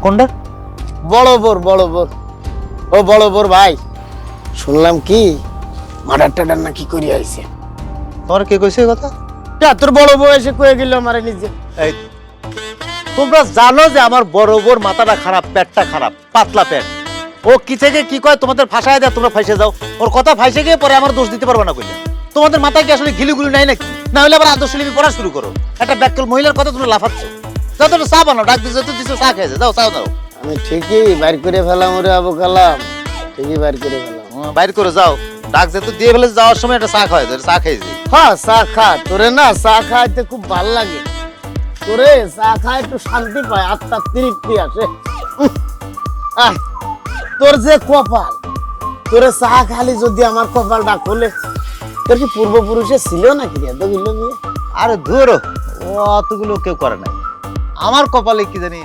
কোনটা? বড় বোর ও বড় বোর ভাই, শুনলাম কি মার্ডার টাডার নাকি করি আইছে। তোমার কে কইছে এই কথা? তোর বড় বউ এসে কয়ে গেল আমারে নিজে। এই তোমরা জানো যে আমার বড় বোর মাথাটা খারাপ, পেটটা খারাপ, পাতলা পেট। ও কি থেকে কি কয় তোমাদের ফাঁসায় দেয়, তোমরা ফাঁসে যাও। ওর কথা ফাঁসে গিয়ে পরে আমার দোষ দিতে পারবে না কইলে। তোমাদের মাথায় কি আসলে গিলিগুলি নাই নাকি? না হলে আবার আদর্শ লিপি পড়া শুরু করো। একটা ব্যাককল মহিলার কথা তোমরা লাফাচ্ছ। যাও তোমরা চা বানাও, ডাক দিছো, দিছো চা খেয়েছে, যাও চা দাও। আমি ঠিকই বাইর করে ফেলাম ওরে আবু কালাম, ঠিকই বাইর করে ফেলাম। বাইর করে যাও, ডাক যেহেতু দিয়ে ফেলে যাওয়ার সময় একটা চা খাওয়াই দেয়, চা খেয়েছি। হ্যাঁ চা খা, তোরে না চা খাইতে খুব ভাল লাগে। তোরে চা খায় একটু শান্তি পায়, আত্মার তৃপ্তি আসে। তোর যে কপাল, তোরে চা খালি যদি আমার কপালটা খোলে। তোর কি পূর্বপুরুষে ছিল নাকি রে এতগুলো বিয়ে? আরে ধুরো, অতগুলো কেউ করে নাই। আমার কপালে কি জানি